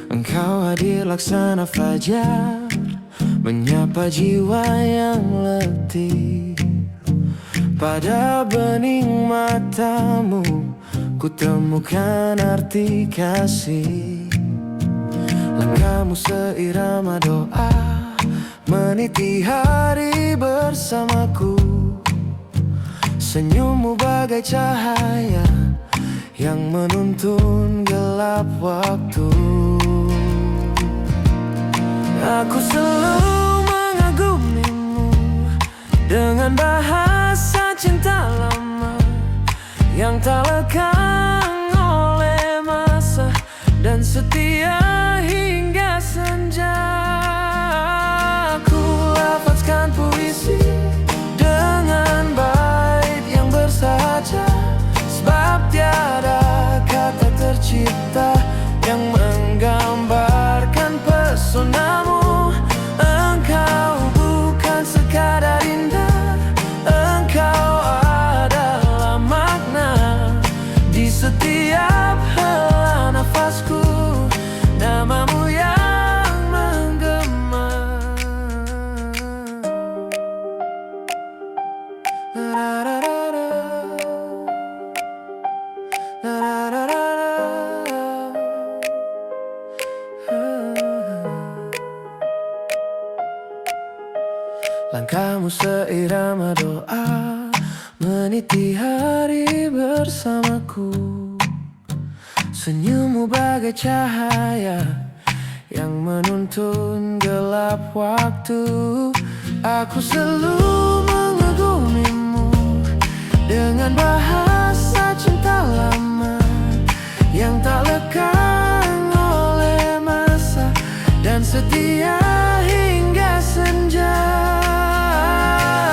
Engkau hadir laksana fajar, menyapa jiwa yang letih. Pada bening matamu ku temukan arti kasih. Langkahmu seirama doa, meniti hari bersamaku. Senyummu bagai cahaya yang menuntun gelap waktu. Aku selalu mengagumimu dengan bahasa cinta lama yang tak lekang oleh masa dan setia hingga senja. Aku lafazkan puisi dengan bait yang bersahaja, sebab tiada kata tercipta yang menggambarkan pesonamu. Engkau bukan sekadar indah, engkau adalah makna di setiap hela nafasku. Namamu yang menggema. Langkahmu seirama doa, meniti hari bersamaku. Senyummu bagai cahaya yang menuntun gelap waktu. Aku selalu mengagumimu dengan bahasa cinta lama yang tak lekang oleh masa dan setia hingga senja.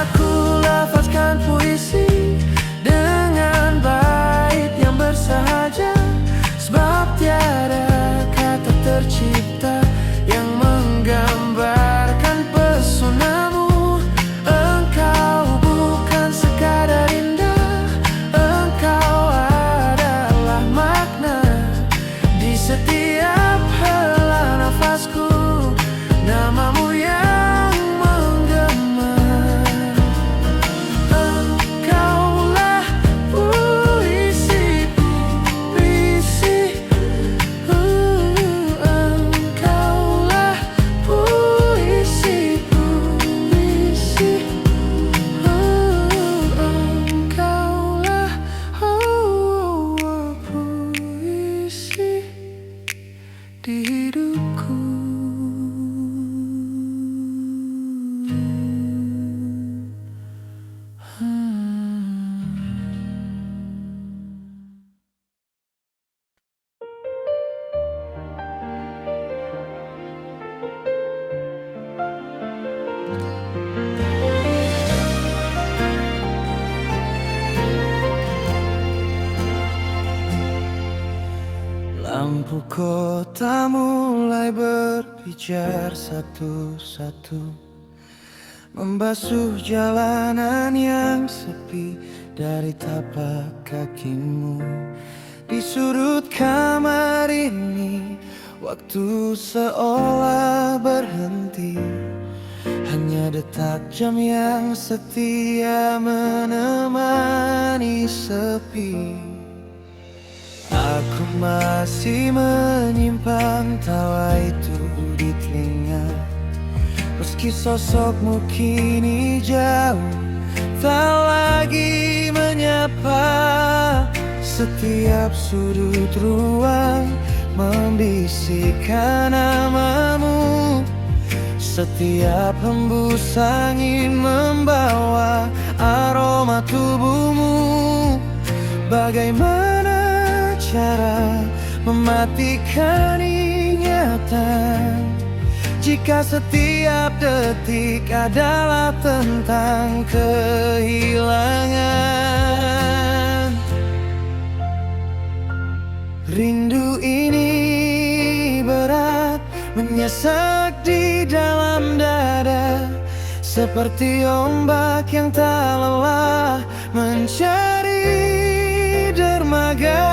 Aku lafazkan puisi dengan bait yang bersahaja, sebab tiada kata tercipta yang menggambarkan pesonamu. Engkau bukan sekadar indah, engkau adalah makna di setiap hela nafasku. Namamu yang menggema. Engkaulah puisi, puisi. Engkaulah puisi, puisi. Engkaulah puisi di hidupku. Lampu kota mulai berpijar satu-satu, membasuh jalanan yang sepi dari tapak kakimu. Di sudut kamar ini, waktu seolah berhenti. Hanya detak jam yang setia menemani sepi. Aku masih menyimpan tawa itu di telinga, meski sosokmu kini jauh, tak lagi menyapa. Setiap sudut ruang membisikkan namamu. Setiap hembus angin membawa aroma tubuhmu. Bagaimana cara mematikan ingatan jika setiap detik adalah tentang kehilangan? Rindu ini berat, menyesak di dalam dada, seperti ombak yang tak lelah mencari dermaga.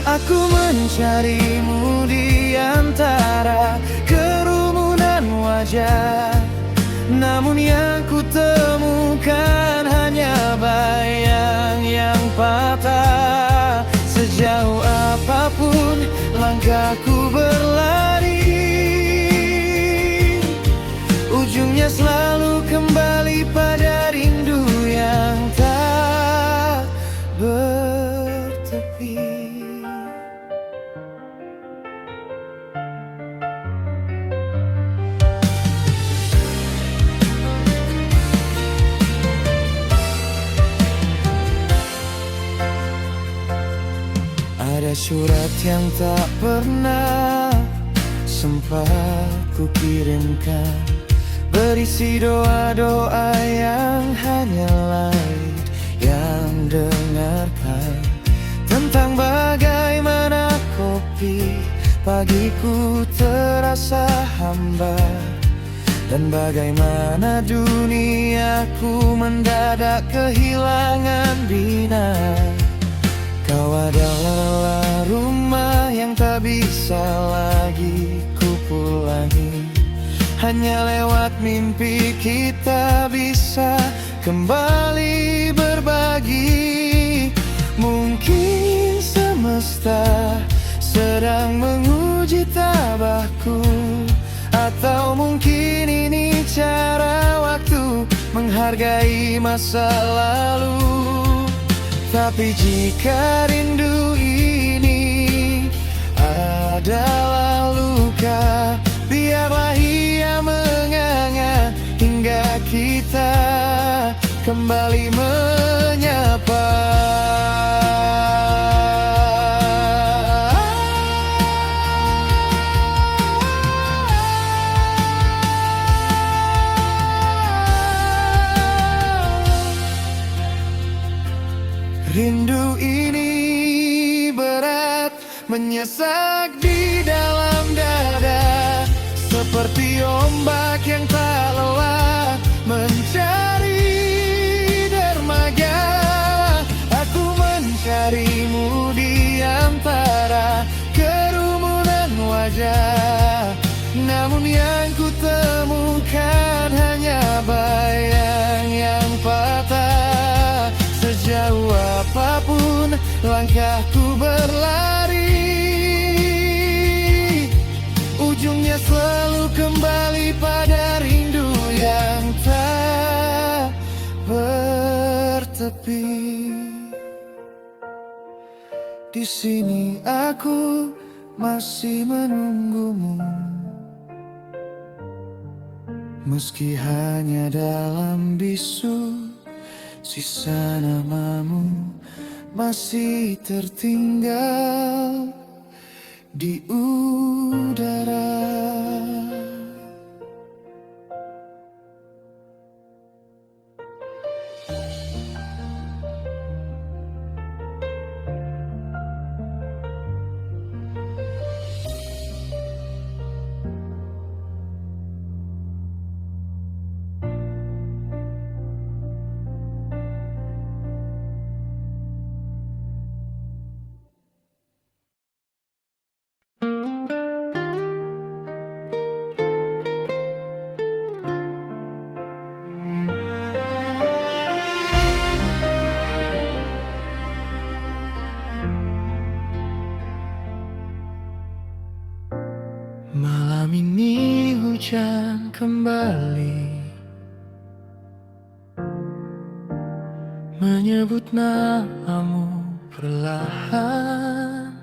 Aku mencarimu di antara Langkahku berlari, ujungnya selalu kembali pada rindu yang tak bertepi. Ada surat yang tak pernah sempat ku kirimkan, berisi doa-doa yang hanya langit yang dengarkan, tentang bagaimana kopi pagiku terasa hambar, dan bagaimana duniaku mendadak kehilangan bina. Kau adalah rumah yang tak bisa lagi ku pulangi, hanya lewat mimpi kita bisa kembali berbagi. Mungkin semesta sedang menguji tabahku, atau mungkin ini cara waktu menghargai masa lalu. Tapi jika rindu ini adalah luka, biarlah ia menganga hingga kita kembali menyapa. Rindu ini berat menyesak di dalam dada, seperti ombak yang tak lelah mencari dermaga. Aku mencarimu di antara kerumunan wajah, namun yang ku temukan hanya bayang yang patah. Sejauh apapun langkahku berlari, ujungnya selalu kembali pada rindu yang tak bertepi. Di sini aku masih menunggumu, meski hanya dalam bisu. Sisa namamu masih tertinggal di udara. Malam ini hujan kembali menyebut namamu perlahan.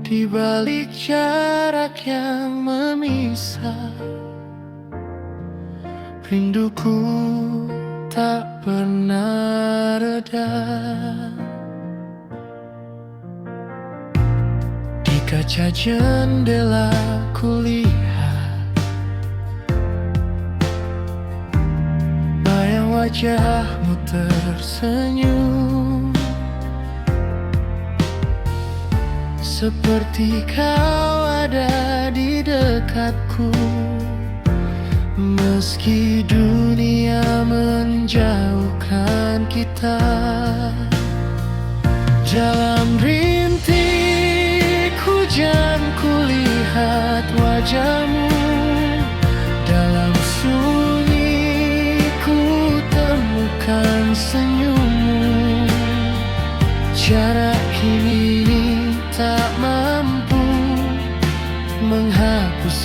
Di balik jarak yang memisah, rinduku tak pernah reda. Di kaca jendela kulihat bayang wajahmu tersenyum, seperti kau ada di dekatku, meski dunia menjauhkan kita. Dalam rintik hujan kulihat wajahmu, dalam sunyi ku temukan senyummu. Jarak ini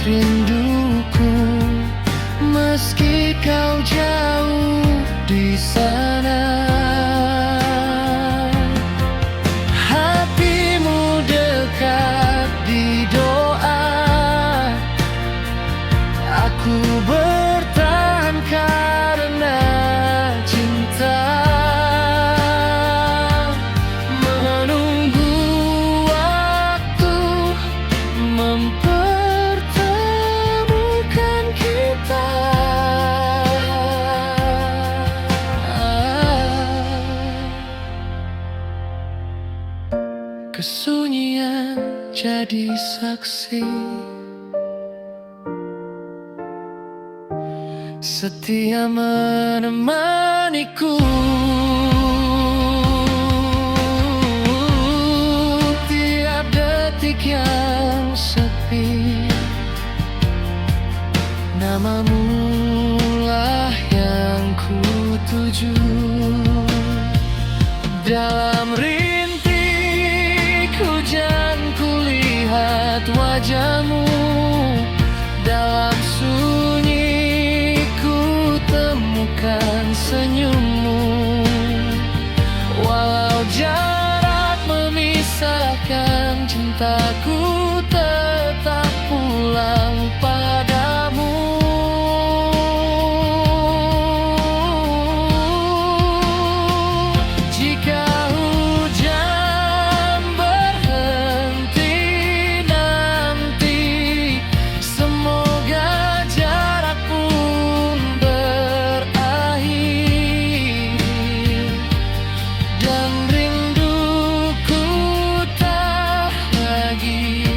rinduku, meski kau jauh di sana. Hatimu dekat di doa, aku bertahan karena cinta. Menunggu waktu mempertemukan kita. Kesunyian jadi saksi, setia menemaniku. Tiap detik yang sepi, namamu lah yang ku tuju. Dalam rintik hujan kulihat wajahmu, dalam sunyi ku temukan senyummu. Walau jarak memisahkan, cintaku tetap pulang padamu. Jika hujan berhenti nanti, semoga jarak pun berakhir, dan rinduku tak lagi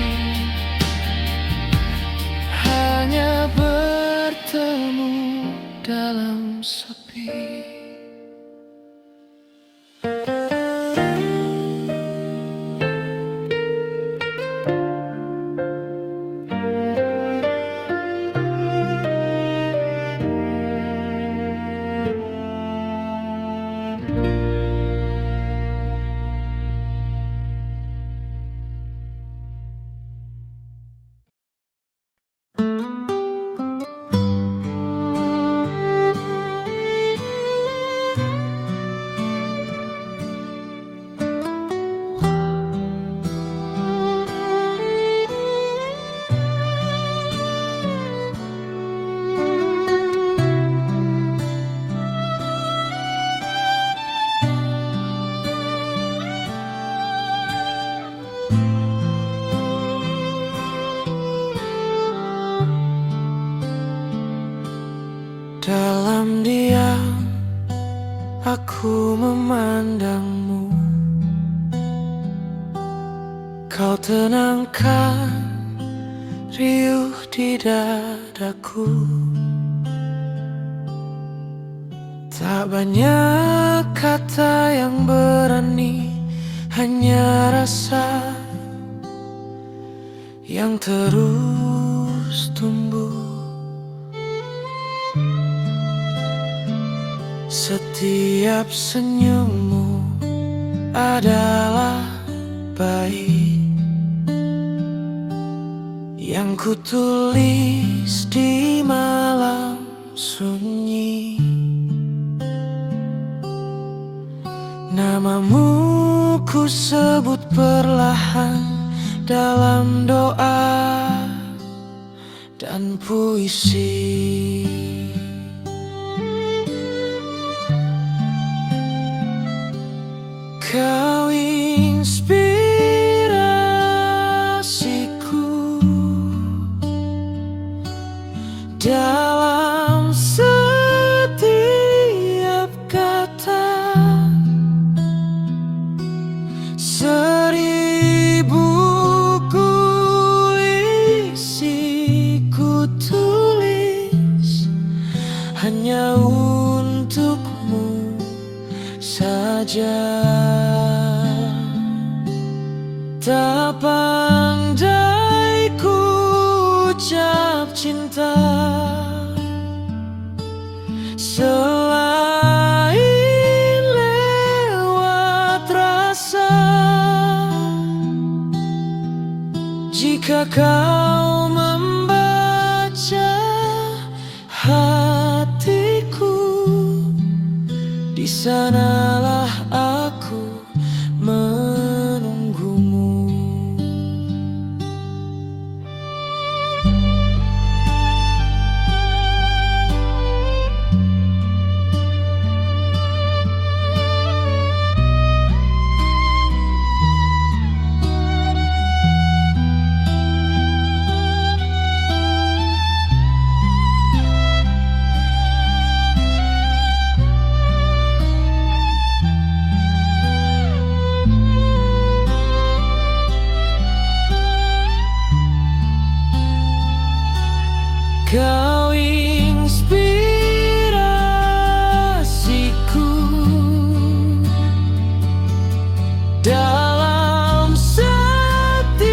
hanya bertemu dalam sepi. Dalam diam aku memandangmu, kau tenangkan riuh di dadaku. Tak banyak kata yang berani, hanya rasa yang terus tumbuh. Setiap senyummu adalah baik yang kutulis di malam sunyi. Namamu ku sebut perlahan dalam doa dan puisi. Kau inspirasiku dalam setiap kata, seribu puisi ku tulis hanya untukmu saja. Tak pandai ku ucap cinta selain lewat rasa. Jika kau membaca membaca hatiku. Di sanalah aku menunggumu. Kau inspirasiku dalam setiap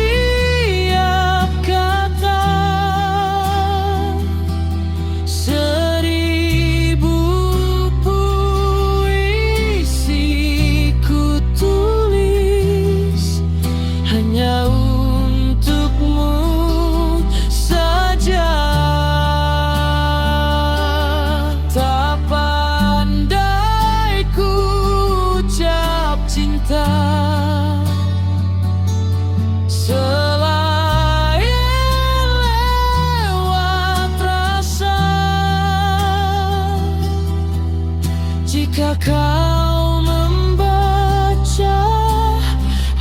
kata. 1000 puisi ku tulis hanya untukmu saja. Selain lewat rasa, jika kau membaca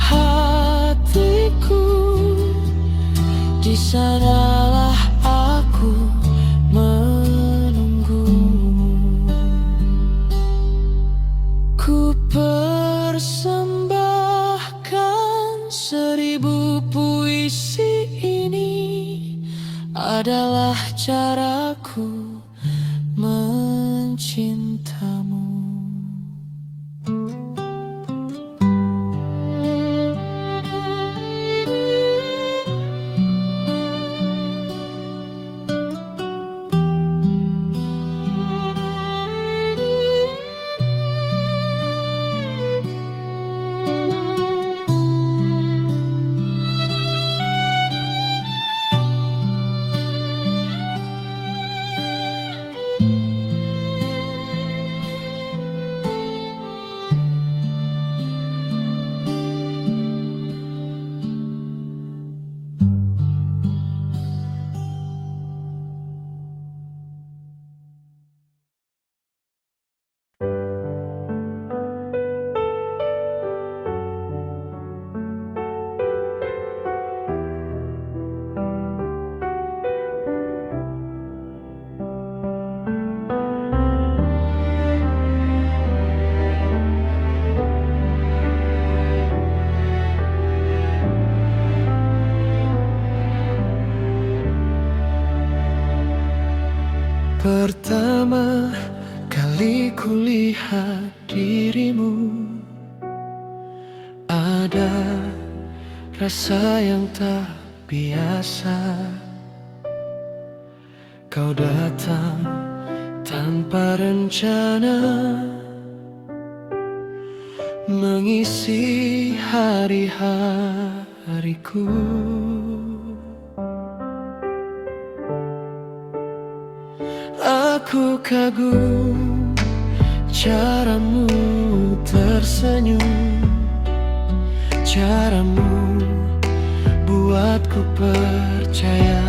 hatiku, di sanalah aku menunggumu. Ku persembahkan 1000 puisi ini, adalah caraku mencintamu. Pertama kali kulihat dirimu, ada rasa yang tak biasa. Kau datang tanpa rencana, mengisi hari-hariku. Aku kagum caramu tersenyum, caramu buatku percaya.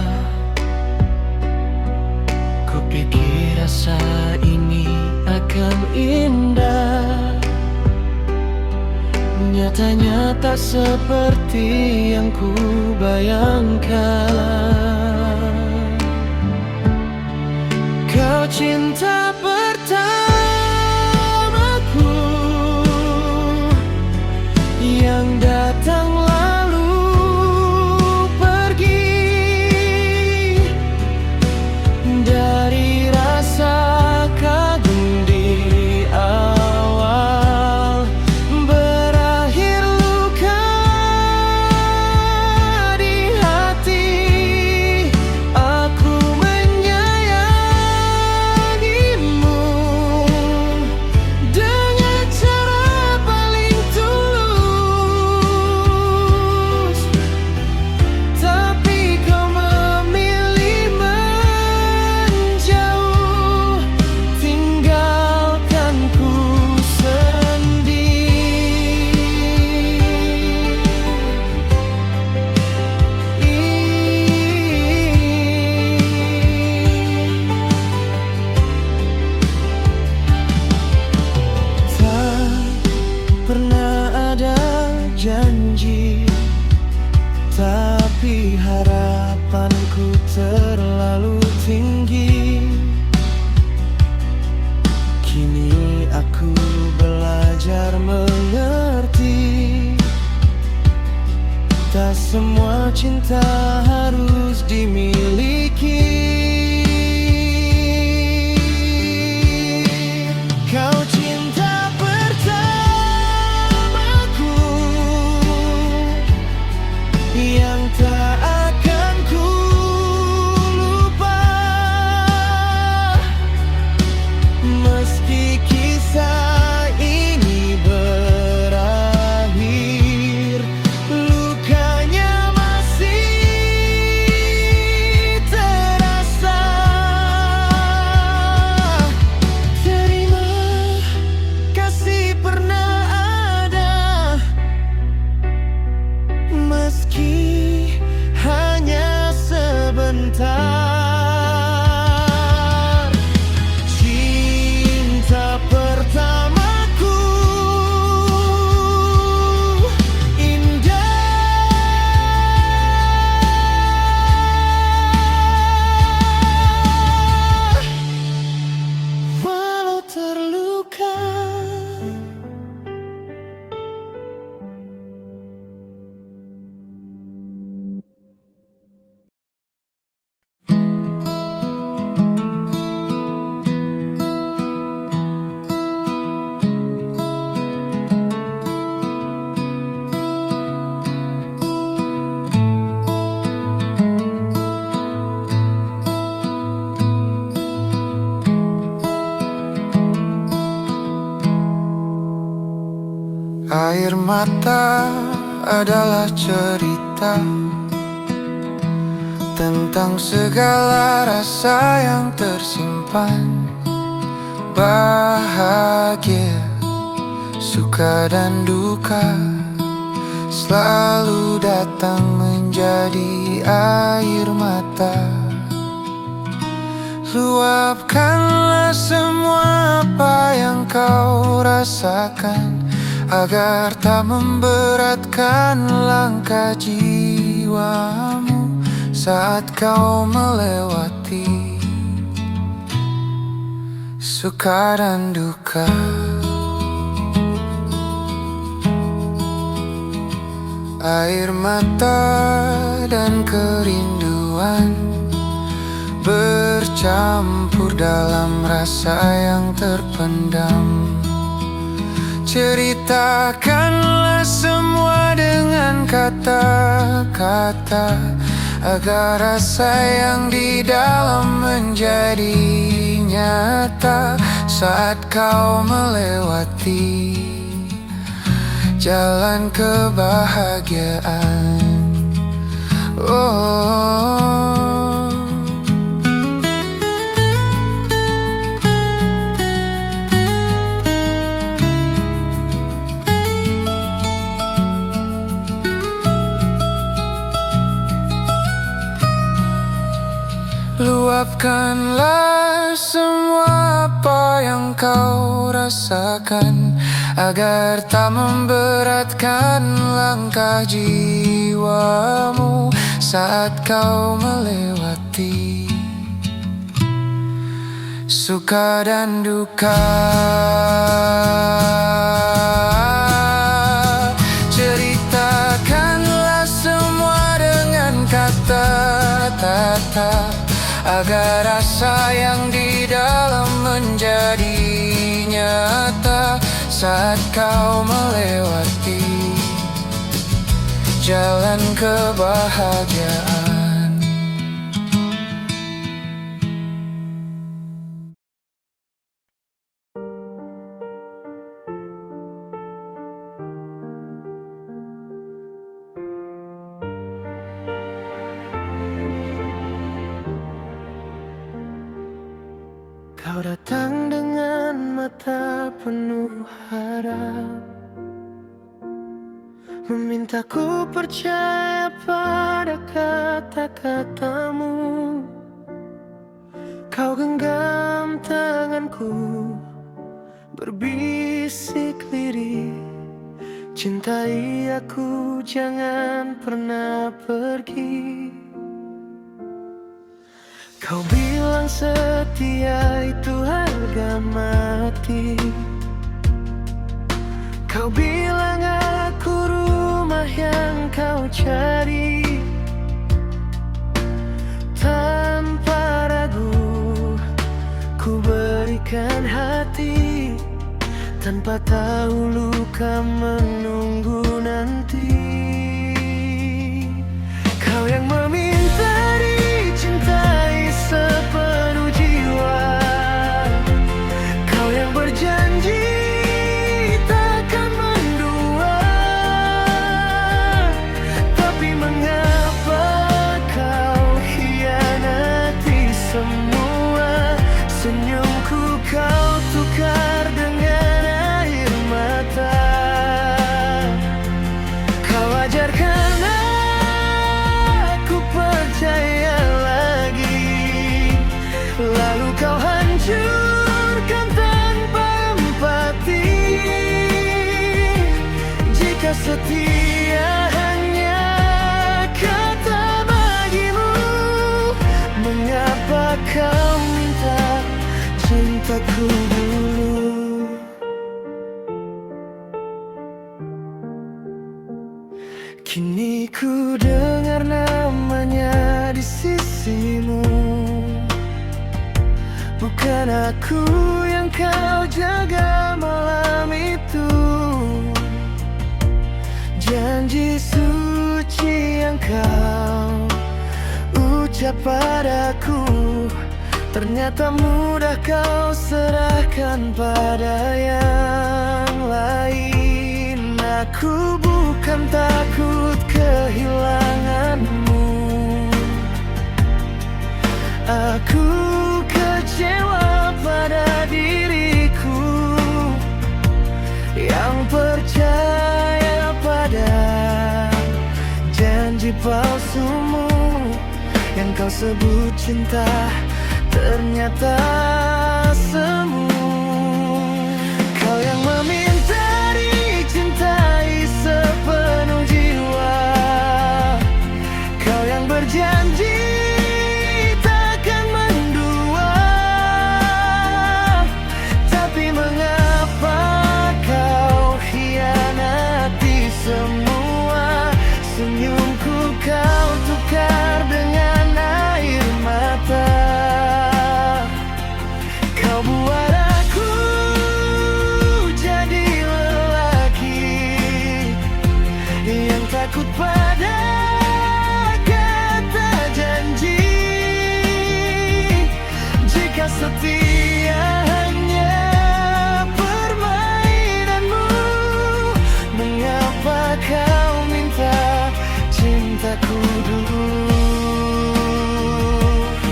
Kupikir rasa ini akan indah, nyatanya tak seperti yang ku bayangkan. Kau cinta pertamaku yang datang lalu pergi. Dari rasa kagum di awal, berakhir luka di hati. tapi harapanku terlalu tinggi. Kini aku belajar mengerti, tak semua cinta harus dimiliki. Kau cinta pertamaku yang tak akan ku lupa, meski kisah ini berakhir, lukanya masih terasa. Terima kasih pernah ada, meski hanya sebentar. Cinta pertamaku indah, walau terluka. Air mata adalah cerita tentang segala rasa yang tersimpan. Bahagia, suka dan duka selalu datang menjadi air mata. Luapkanlah semua apa yang kau rasakan, agar tak memberatkan langkah jiwamu saat kau melewati suka dan duka. Air mata dan kerinduan bercampur dalam rasa yang terpendam. Ceritakanlah semua dengan kata-kata, agar rasa yang di dalam menjadi nyata saat kau melewati jalan kebahagiaan. Luapkanlah semua apa yang kau rasakan, agar tak memberatkan langkah jiwamu saat kau melewati suka dan duka. Ceritakanlah semua dengan kata-kata, agar rasa yang di dalam menjadi nyata saat kau melewati jalan kebahagiaan. Kau datang dengan mata penuh harap, memintaku percaya pada kata-katamu. Kau genggam tanganku, berbisik lirih, Cintai aku, jangan pernah pergi. Kau bilang setia itu harga mati. Kau bilang aku rumah yang kau cari. Tanpa ragu ku berikan hati, tanpa tahu luka menunggu nanti. Kau yang meminta dicintai sepenuh jiwa, kau yang berjanji takkan mendua. Tapi mengapa kau hianati semua? Senyumku kau tukar dengan air mata. Kau ajarkan aku percaya lagi, lalu kau hancurkan tanpa empati. Jika setia hanya kata bagimu, mengapa kau minta cintaku dulu? Kini ku dengar namanya di sisimu. Bukan aku yang kau jaga malam itu. Janji suci yang kau ucap padaku, ternyata mudah kau serahkan pada yang lain. Aku bukan takut kehilanganmu, aku kecewa pada diriku yang percaya pada janji palsumu. Yang kau sebut cinta ternyata semu. Kau yang meminta dicintai sepenuh jiwa, kau yang berjanji takkan mendua. Tapi mengapa kau hianati semua? Senyumku kau tukar dengan air mata. Kau buat aku jadi lelaki yang takut pada kata janji. Jika setia hanya permainanmu, mengapa kau minta cintaku dulu?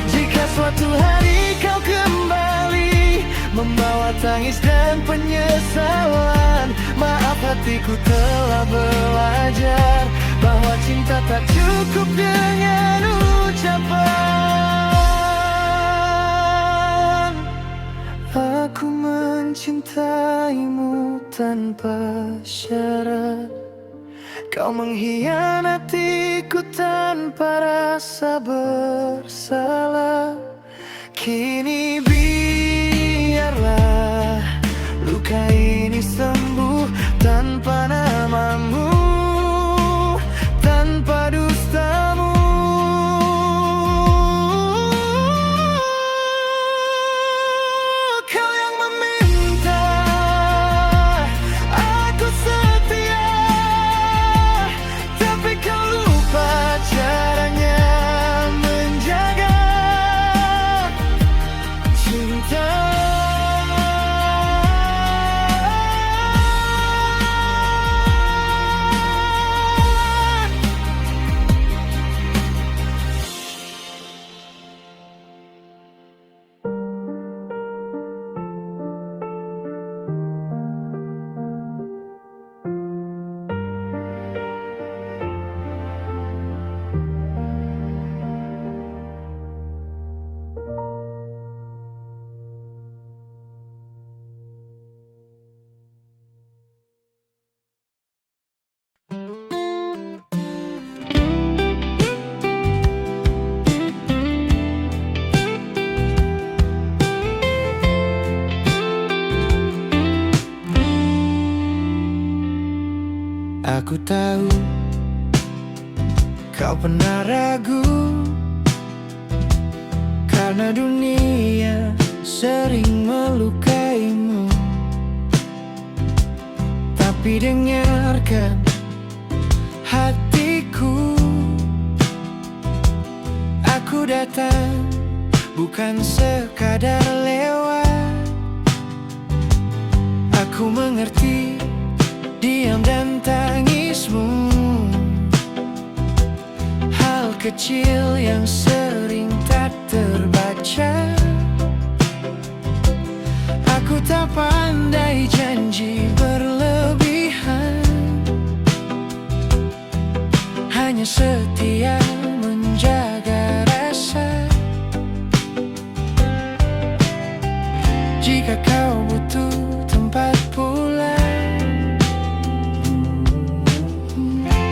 Jika suatu hari kau kembali membawa tangis dan penyesalan, maaf hatiku telah belajar bahwa cinta tak cukup dengan ucapan. Aku mencintaimu tanpa syarat, kau mengkhianatiku tanpa rasa bersalah. Kini biarlah luka ini sembuh tanpa namamu, tanpa dustamu. Kau yang meminta aku setia, tapi kau lupa caranya menjaga cinta. tahu kau pernah ragu, karena dunia sering melukaimu. Tapi dengarkan hatiku, aku datang bukan sekadar lewat. Aku mengerti diam dan tangismu, hal kecil yang sering tak terbaca. Aku tak pandai janji berlebihan, hanya setia menjaga rasa. Jika kau butuh tempat pulang,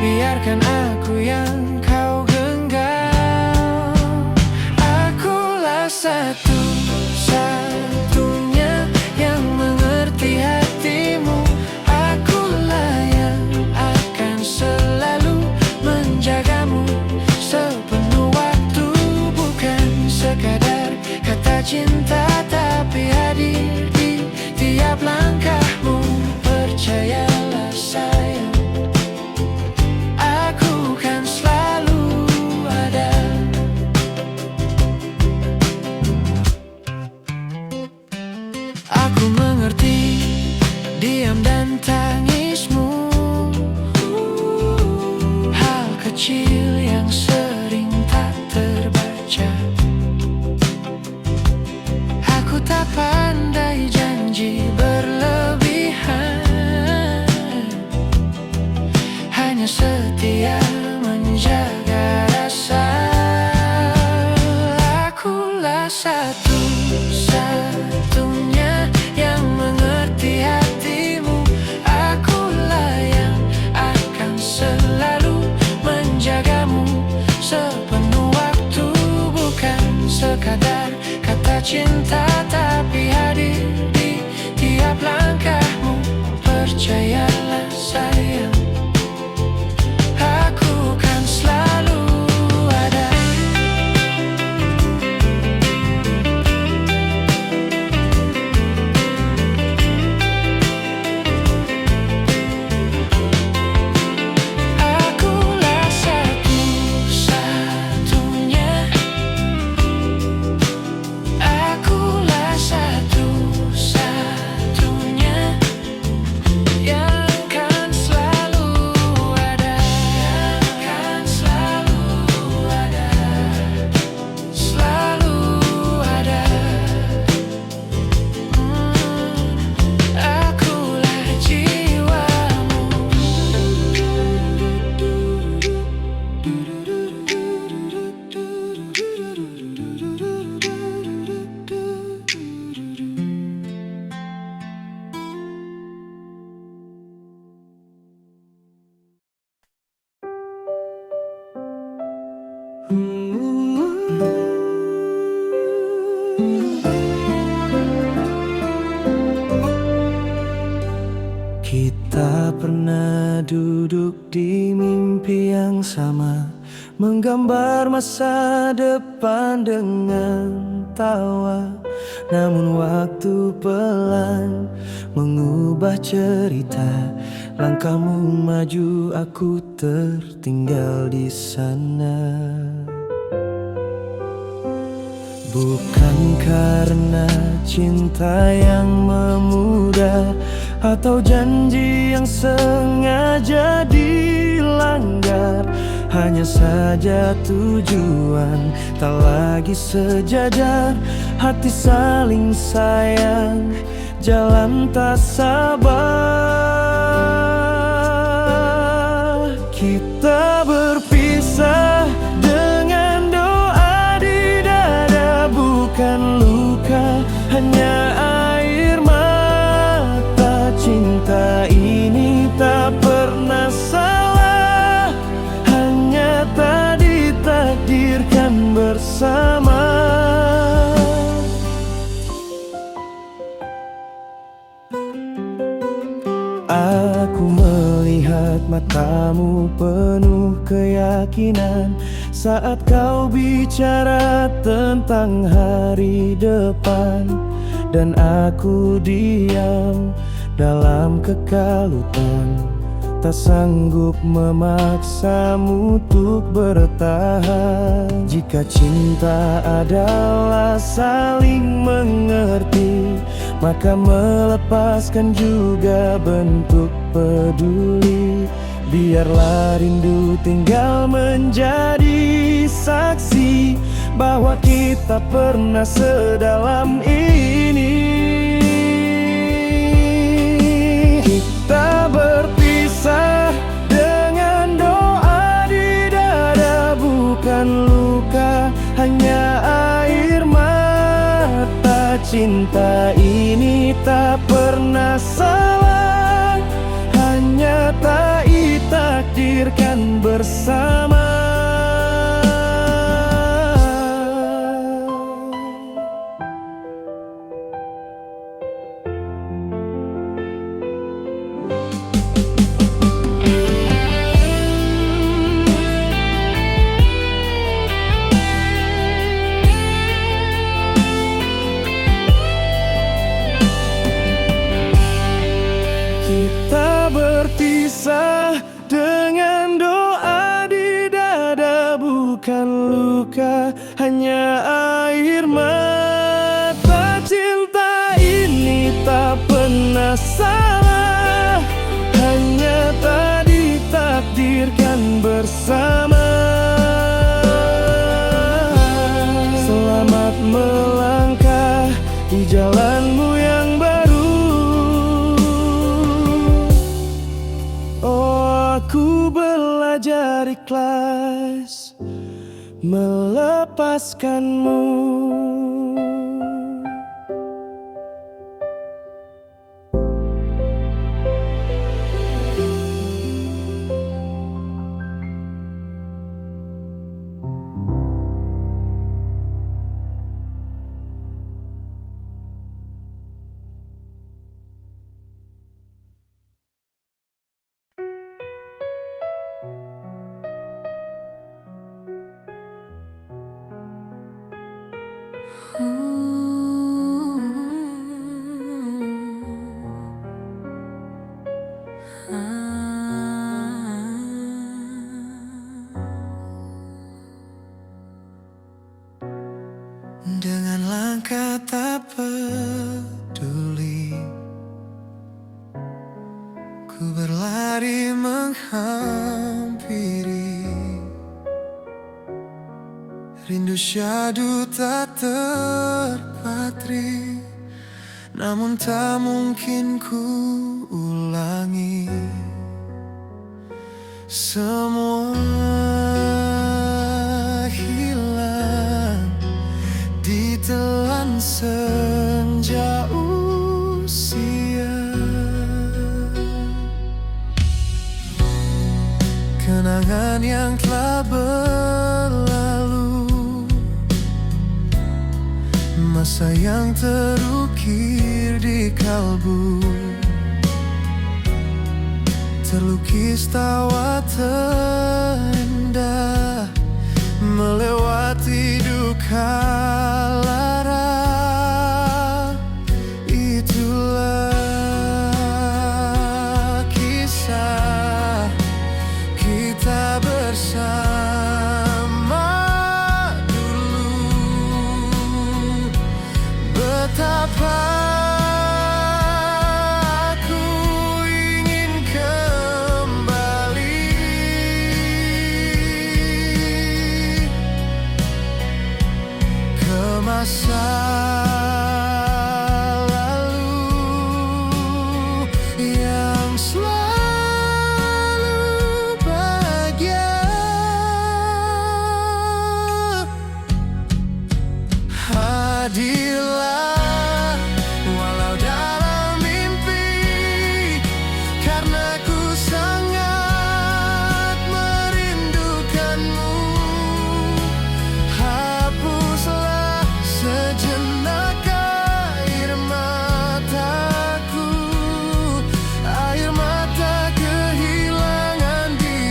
biarkan aku yang kau genggam. Akulah satu-satunya yang mengerti hatimu. Akulah yang akan selalu menjagamu sepenuh waktu. Bukan sekadar kata cinta, tapi hadir di tiap langkahmu. Percayalah sayang, aku kan selalu ada. Aku mengerti diam dan tangismu, hal kecil yang sering tak terbaca. Aku tak pandai janji berlebihan, hanya setia menjaga rasa. Akulah satu-satunya yang mengerti hatimu. Akulah yang akan selalu menjagamu sepenuh waktu. Bukan sekadar kata cinta, tapi hadir di tiap langkahmu. Percayalah sayang, aku kan selalu ada. Akulah satu-satunya, akulah satu-satunya yang kan selalu ada, yang kan selalu ada, selalu ada. Akulah jiwamu. Kita pernah duduk di mimpi yang sama, menggambar masa depan dengan tawa. Namun waktu pelan mengubah cerita. Langkahmu maju, aku tertinggal di sana. Bukan karena cinta yang memudar, atau janji yang sengaja dilanggar. Hanya saja tujuan tak lagi sejajar. Hati saling sayang, jalan tak sabar. Kita berpisah dengan doa di dada, bukan luka, hanya air mata. Cinta ini tak pernah salah, hanya tak ditakdirkan bersama. Aku melihat mata suaramu penuh keyakinan saat kau bicara tentang hari depan. Dan aku diam dalam kekalutan, tak sanggup memaksamu untuk bertahan. Jika cinta adalah saling mengerti, maka melepaskan juga bentuk peduli. Biarlah rindu tinggal menjadi saksi bahwa kita pernah sedalam ini. Kita berpisah dengan doa di dada, bukan luka, hanya air mata. Cinta ini tak pernah salah, hanya tak ditakdirkan bersama. Kita berpisah dengan doa di dada, bukan luka, hanya air mata. Cinta ini tak pernah salah, hanya tak ditakdirkan bersama. Selamat melangkah di jalanmu yang baru. Aku belajar ikhlas melepaskanmu. Dengan langkah tak peduli, ku berlari menghampiri. Rindu syahdu tak terpatri, namun tak mungkin ku ulangi. Semua hilang ditelan senja usia. Kenangan yang telah berlalu, masa yang terukir di kalbu, terlukis tawa terindah melewati duka lara. Itulah kisah kita bersama dulu. Betapa aku ingin kembali ke masa lalu yang selalu bahagia. Hadirlah walau dalam mimpi, karena ku sangat merindukanmu. Hapuslah sejenak air mataku, air mata kehilangan dirimu.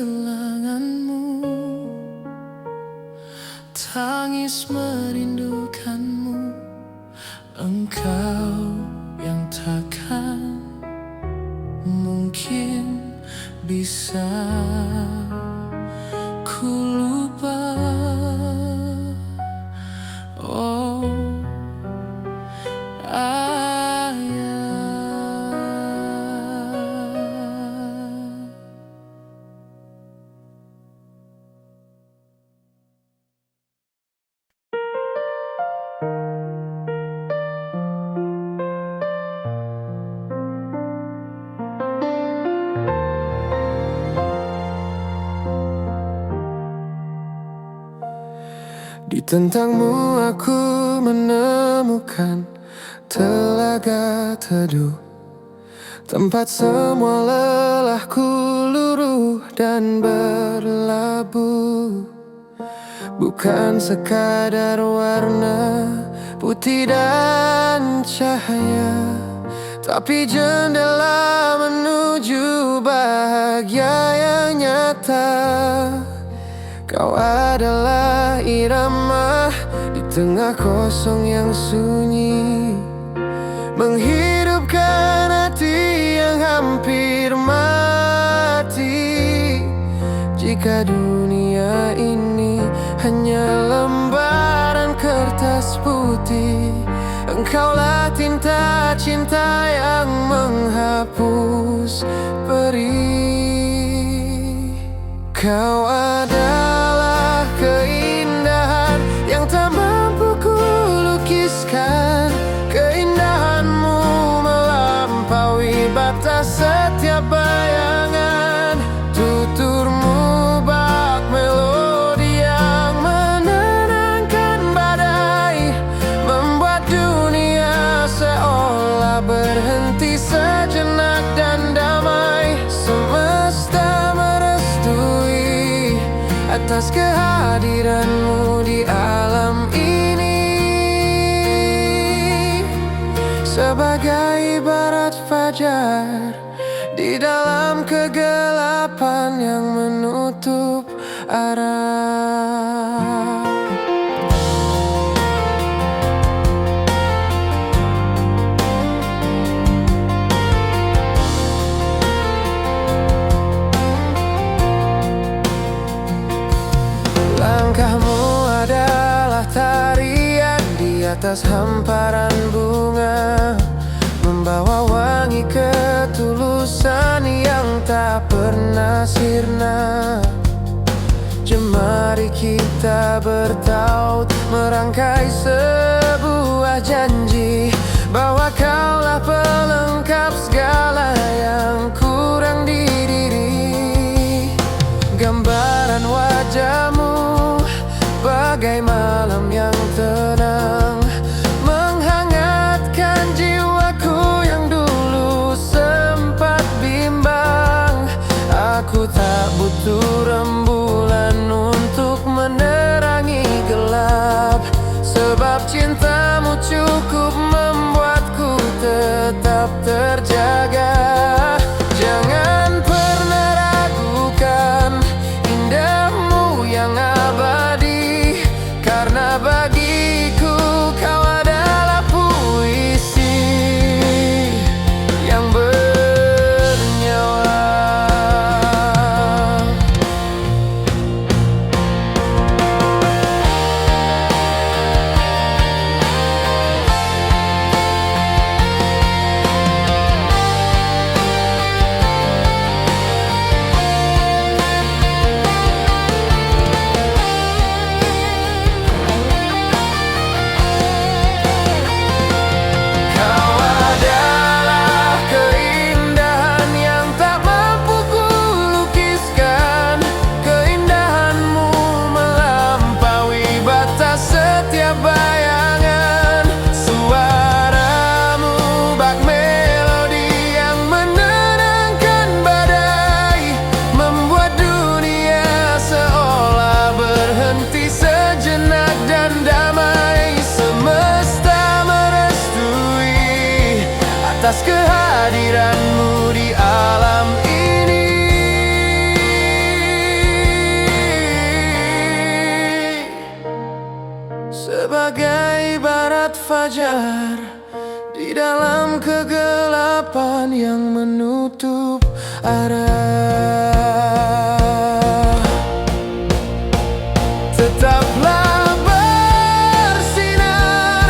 kehilanganmu, tangis merindukanmu, engkau yang takkan mungkin bisa ku lupa. Oh ayah. Di tentangmu aku menemukan telaga teduh, tempat semua lelahku luruh dan berlabuh. Bukan sekadar warna putih dan cahaya, tapi jendela menuju bahagia yang nyata. Kau adalah irama di tengah kosong yang sunyi, menghidupkan hati yang hampir mati. Jika dunia ini hanya lembaran kertas putih, engkaulah tinta cinta yang menghapus perih. Kau adalah keindahan yang tak mampu ku lukiskan. Keindahanmu melampaui batas setiap bayangan. Tuturmu bak melodi yang menenangkan badai, membuat dunia seolah berhenti sejenak dan damai. Semesta merestui atas kehadiranmu di alam ini, sebagai ibarat fajar di dalam kegelapan yang menutup arah. Langkahmu adalah tarian di atas hamparan bunga, membawa wangi ketulusan yang tak pernah sirna. Jemari kita bertaut merangkai sebuah janji, bahwa kaulah pelengkap segala yang kurang di diri. Gambaran wajahmu bagai malam yang tenang, menghangatkan jiwaku yang dulu sempat bimbang. Aku tak butuh rembulan untuk menerangi gelap, sebab cintamu cukup membuatku tetap terjaga. Jangan pernah ragukan indahmu yang abadi, karena fajar di dalam kegelapan yang menutup arah. Tetaplah bersinar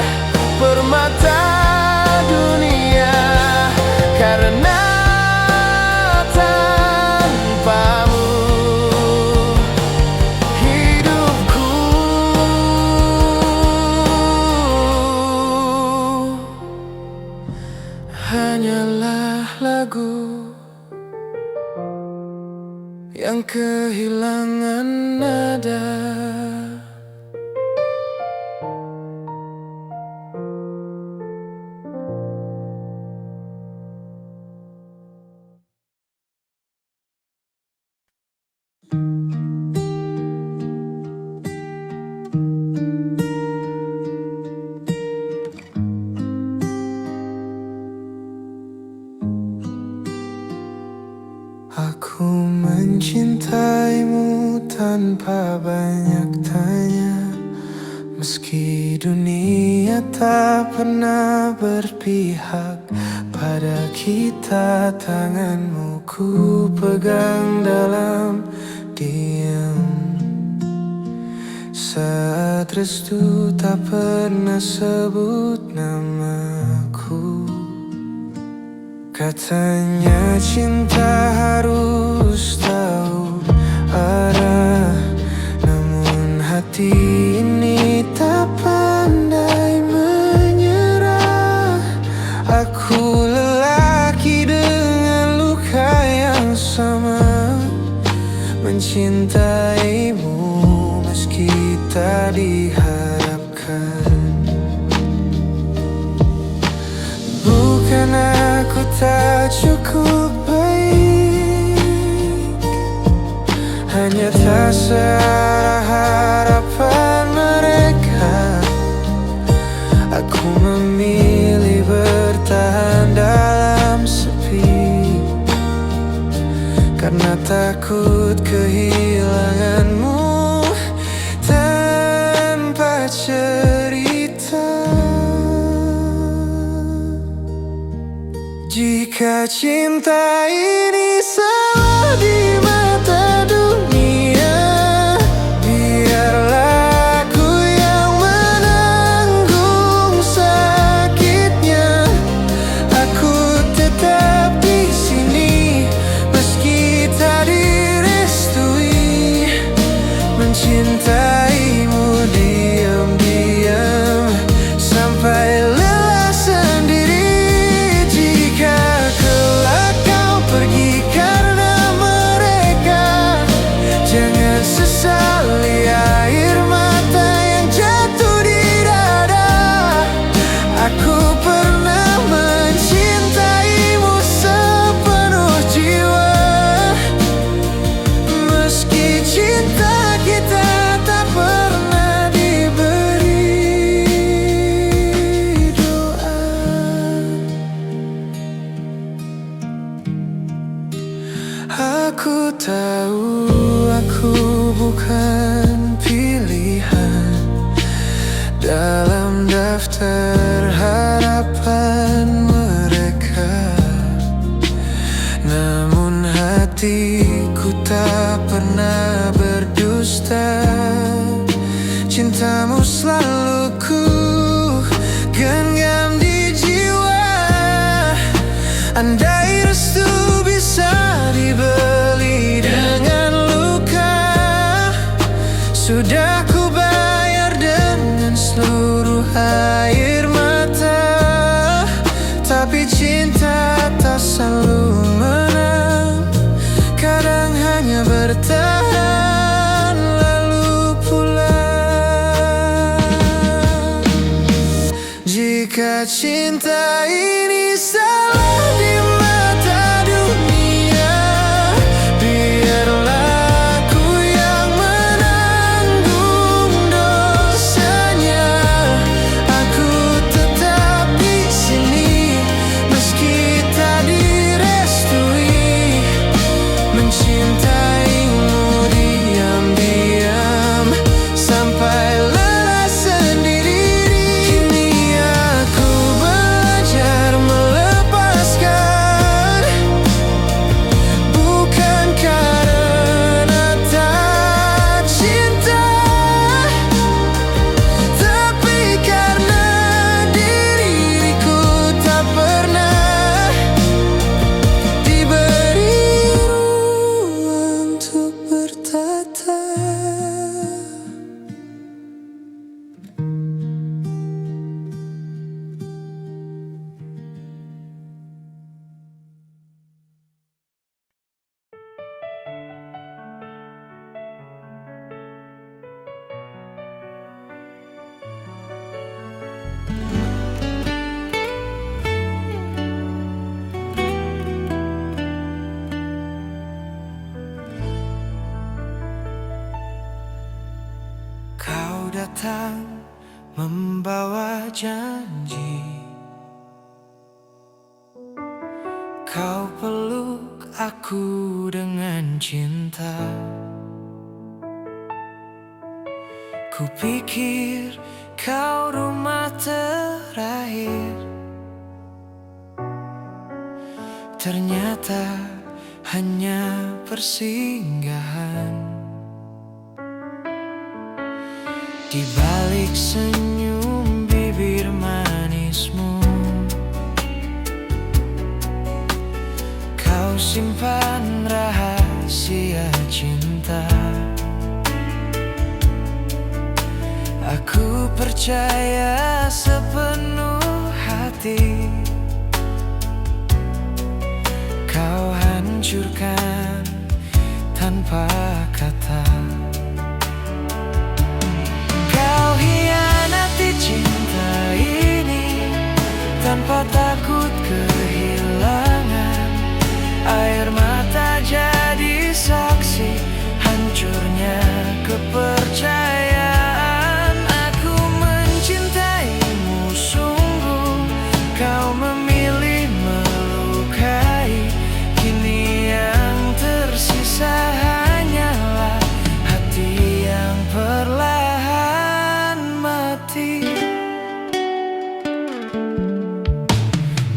permata dunia, karena tanpamu hidupku hanyalah lagu yang kehilangan nada. Aku mencintaimu tanpa banyak tanya, meski dunia tak pernah berpihak pada kita. Tanganmu ku pegang dalam diam, saat restu tak pernah sebut namaku. Katanya cinta harus tahu arah, namun hati ini tak pandai menyerah. Aku lelaki dengan luka yang sama, mencintaimu meski tak diharapkan. Bukan aku tak cukup baik, hanya tak searah harapan mereka. Aku memilih bertahan dalam sepi, karena takut kehilanganmu tanpa cerita. Jika cinta ini salah di mata dunia, biarlah aku yang menanggung sakitnya. Aku tetap di sini meski tak direstui, mencintaimu diam-diam sampai lelah sendiri. Sesali air mata yang jatuh di dada. Aku pernah mencintaimu sepenuh jiwa, meski cinta kita tak pernah diberi doa. Aku tahu aku bukan pilihan dalam daftar harapan mereka, namun hatiku tak pernah berdusta. Cintamu selalu ku genggam di jiwa. Andai restu bisa dibeli dengan luka, sudah ku bayar dengan seluruh air mata. Tapi cinta tak selalu menang, kadang hanya bertahan lalu pulang. Jika cinta ini salah di mata dunia, biarlah aku yang menanggung dosanya. Aku tetap di sini meski tak direstui, mencintaimu diam-diam sampai lelah sendiri. Kini datang membawa janji. Kau peluk aku dengan cinta. Kupikir kau rumah terakhir, ternyata hanya persinggahan. Di balik senyum bibir manismu, kau simpan rahasia cinta. Aku percaya sepenuh hati, kau hancurkan tanpa kata. Kau hianati cinta ini tanpa takut kehilangan. Air mata jadi saksi hancurnya kepercayaan. Aku mencintaimu sungguh, kau memilih melukai. Kini yang tersisa hanyalah hati yang perlahan mati.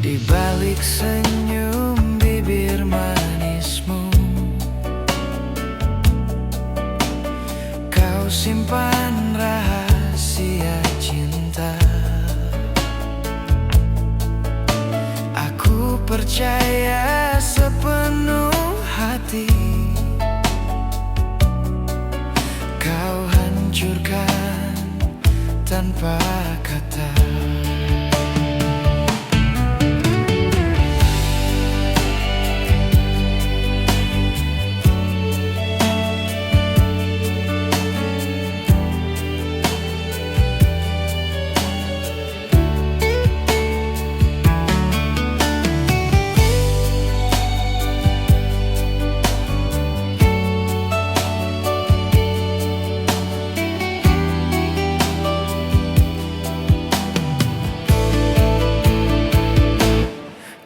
Di balik senyum bibir manismu, kau simpan rahasia cinta. Aku percaya sepenuh hati, kau hancurkan tanpa kata.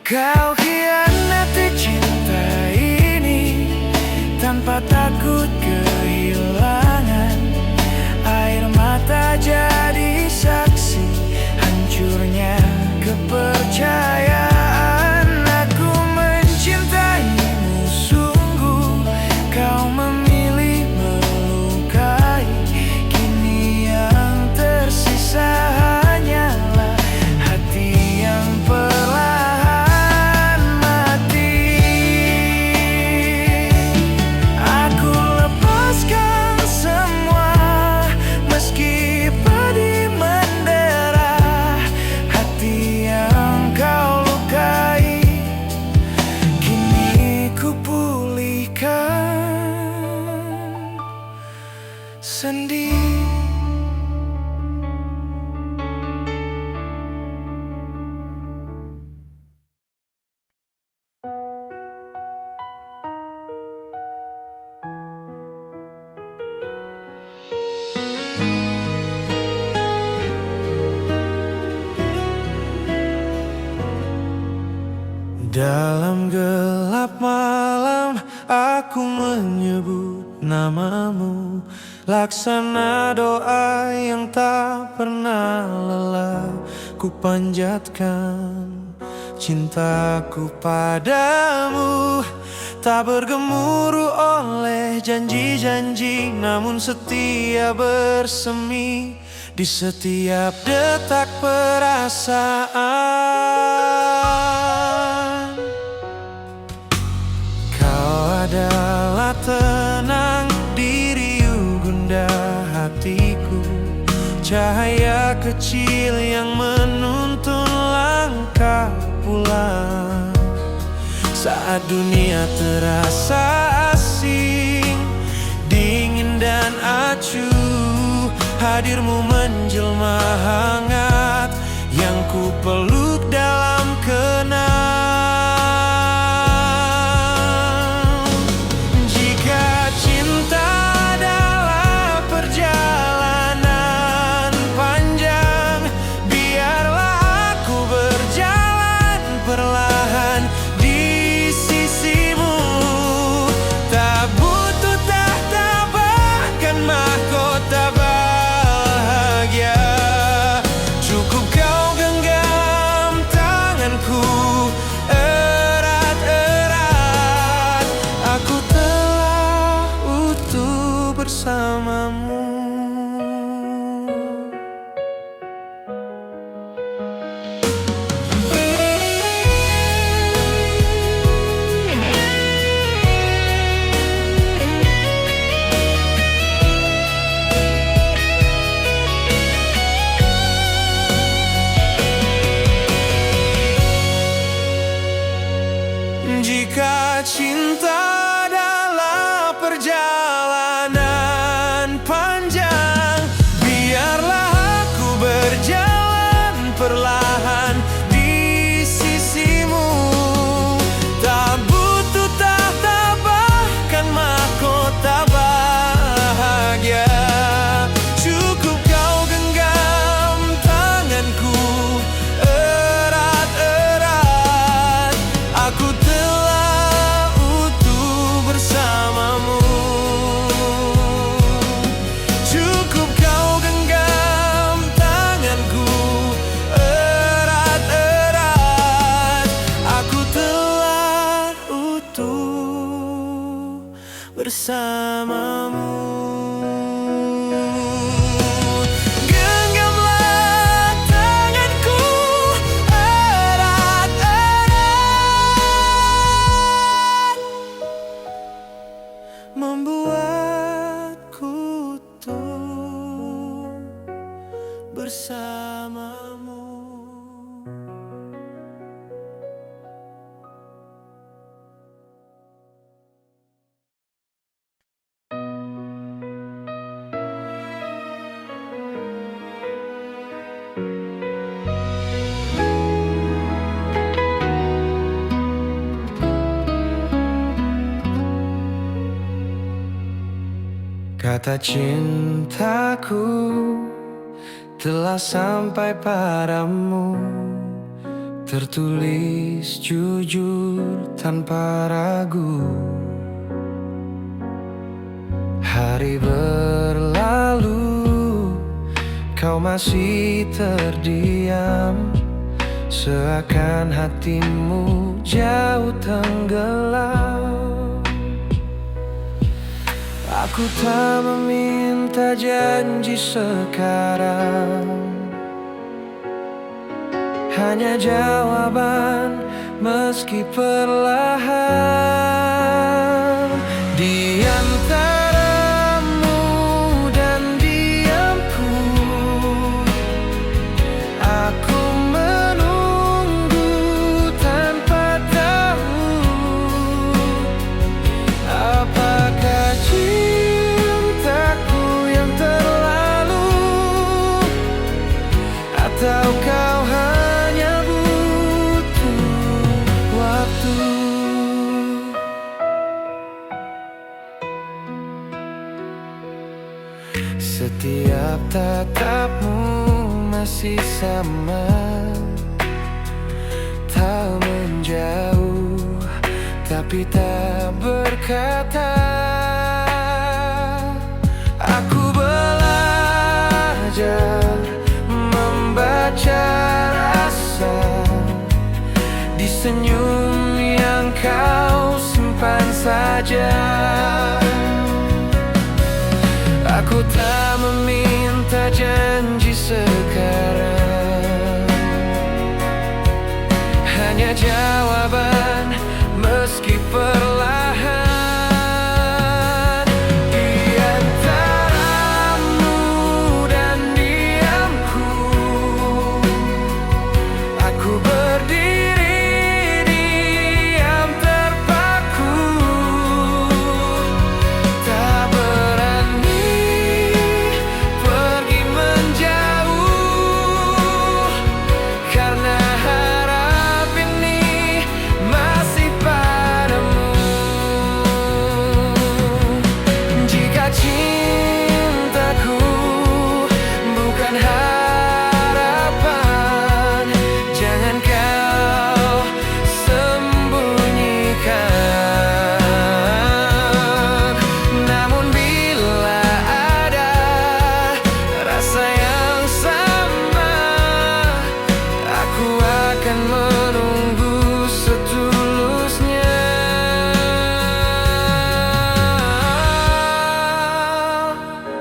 Kau hianati cinta ini tanpa takut kehilangan. Air mata jadi saksi hancurnya kepercayaan. Aku mencintaimu sungguh, kau memilih melukai. Kini yang tersisa hanyalah hati yang perlahan mati. Aku lepaskan semua meski pedih menderah. Hati yang kau lukai kini ku pulihkan sendiri. Dalam gelap malam aku menyebut namamu, laksana doa yang tak pernah lelah ku panjatkan. Cintaku padamu tak bergemuruh oleh janji-janji, namun setia bersemi di setiap detak perasaan. Kau adalah tenang diriu gundah hatiku, cahaya kecil yang menuntun langkah pulang. Saat dunia terasa asing, dingin dan acuh, hadirmu menjelma hangat yang ku peluk dalam kenang. Jika cinta adalah perjalanan, bersamamu. Jika cinta adalah perjalanan panjang, biarlah aku berjalan perlahan di sisimu. Tak butuh tahta bahkan mahkota bahagia, cukup kau genggam tanganku erat-erat. Aku telah utuh bersamamu. Cukup kau genggam tanganku erat-erat. Aku telah utuh bersamamu. Genggamlah tanganku erat-erat, membuatku utuh bersamamu. Kata cintaku telah sampai padamu, tertulis jujur tanpa ragu. Hari berlalu, kau masih terdiam, seakan hatimu jauh tenggelam. Aku tak meminta janji sekarang, hanya jawaban meski perlahan. Di antaramu dan diamku, aku menunggu tanpa tahu apakah cintaku yang terlalu, atau kau hanya butuh waktu. Setiap tatapmu masih sama, tak menjauh tapi tak berkata. Aku belajar membaca rasa di senyum yang kau simpan saja. Aku tak meminta janji sekarang, hanya jawaban meski perlahan. Di antaramu dan diamku, aku berdiri diam terpaku, tak berani pergi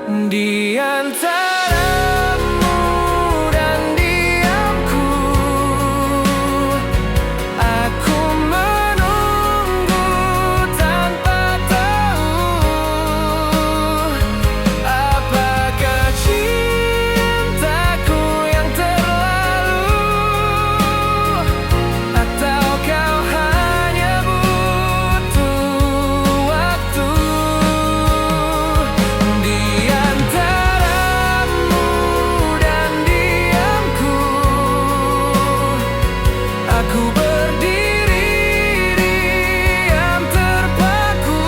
Di antaramu dan diamku, aku menunggu tanpa tahu apakah cintaku yang terlalu, atau kau hanya butuh waktu. Di antaramu dan diamku, aku berdiri diam terpaku,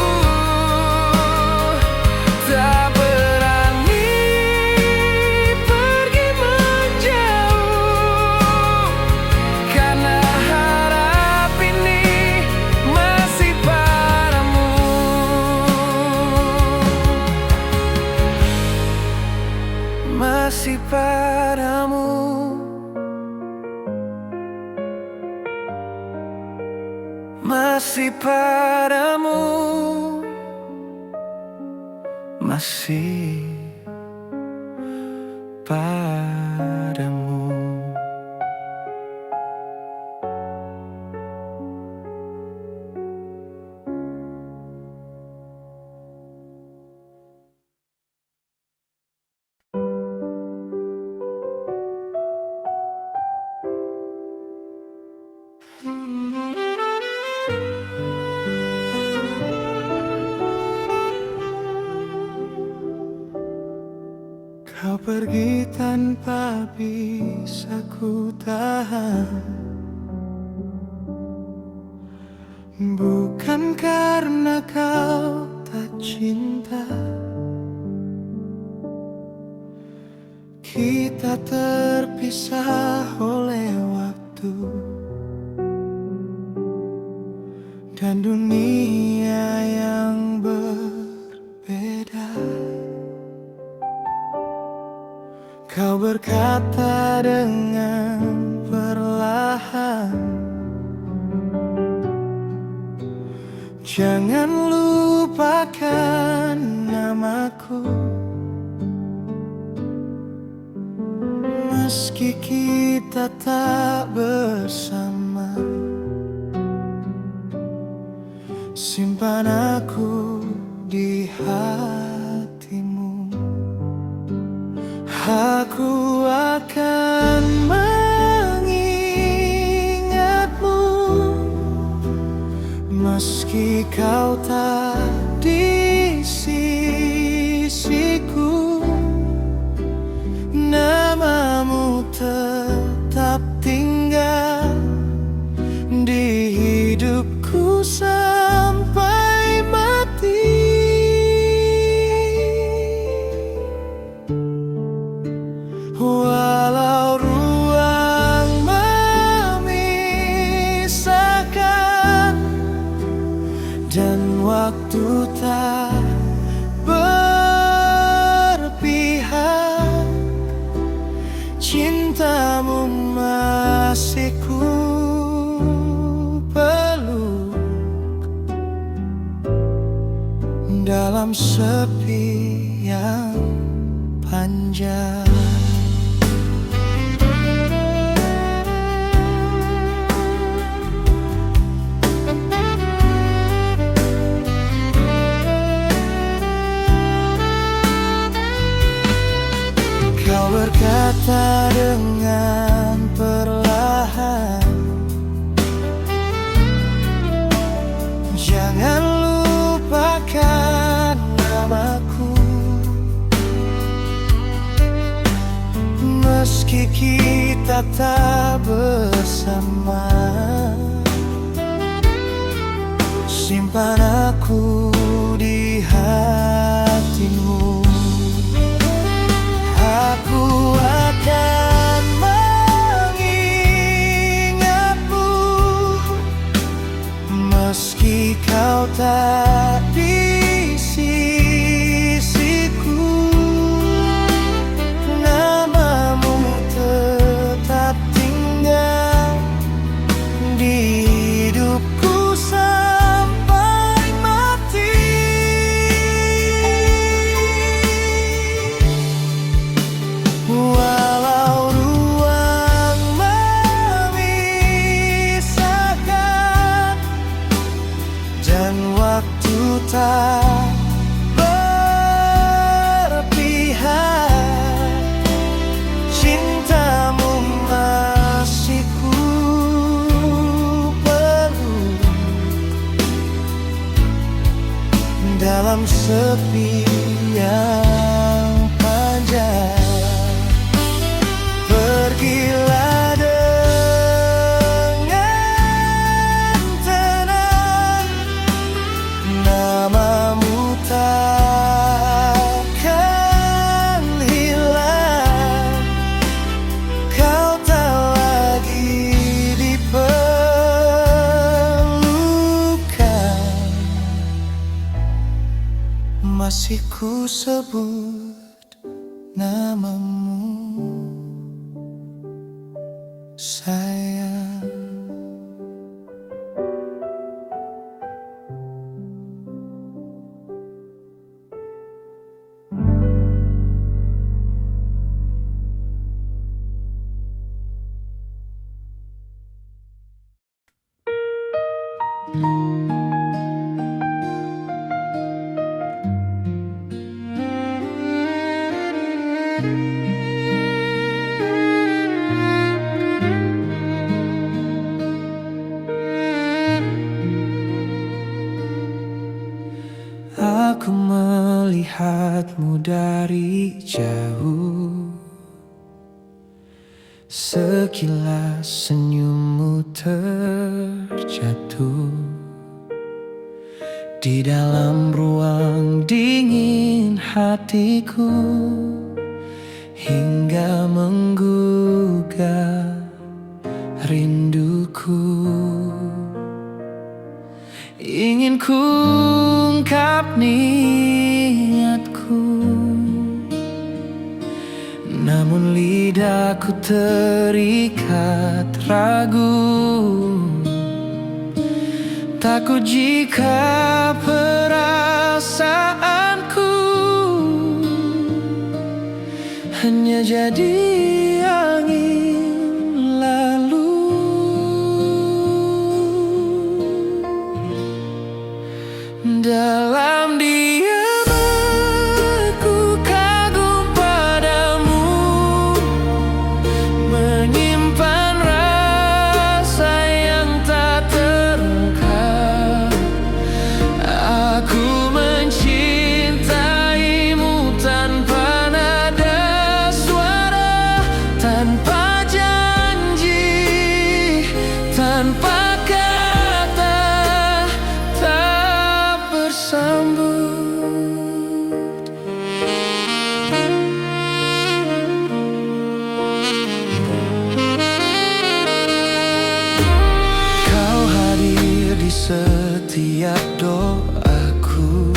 tak berani pergi menjauh, karena harap ini masih padamu. Masih padamu. Masih padamu. Masih padamu. Kau pergi tanpa bisa ku tahan, bukan karena kau tak cinta. Kita terpisah oleh waktu dan dunia yang berbeda. Kau berkata dengan perlahan, jangan lupakan namaku. Meski kita tak bersama, simpan aku di hatimu. Aku akan mengingatmu, meski kau tak di sisiku. Namamu tetap tinggal di hidupku sampai mati. Walau ruang memisahkan dan waktu tak berpihak, cintamu masih ku peluk dalam sepi yang panjang. Kau berkata dengan perlahan, jangan lupakan namaku. Meski kita tak bersama, simpan aku di hatimu. Aku akan mengingatmu, meski kau tak di sisiku. Namamu tetap tinggal di hidupku sampai mati. sebut namamu, sayang. Aku melihatmu dari jauh, sekilas senyummu terjatuh di dalam ruang dingin hatiku, hingga menggugah rinduku. Ingin ku ungkap niatku, namun lidahku terikat ragu. Takut jika perasaanku hanya jadi angin lalu. Dalam diam aku kagum padamu, menyimpan rasa yang tak terungkap. Aku mencintaimu tanpa nada suara, tanpa janji, tanpa setiap doaku,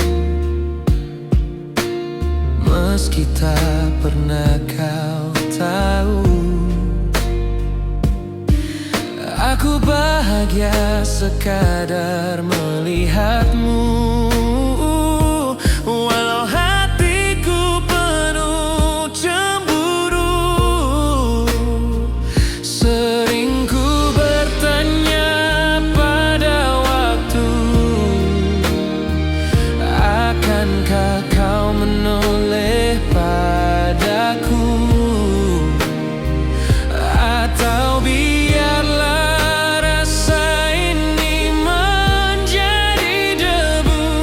meski tak pernah kau tahu. Aku bahagia sekadar melihatmu, walau hatiku penuh cemburu. Sering ku bertanya pada waktu, akankah kau menoleh padaku, atau biarlah rasa ini menjadi debu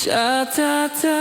catatan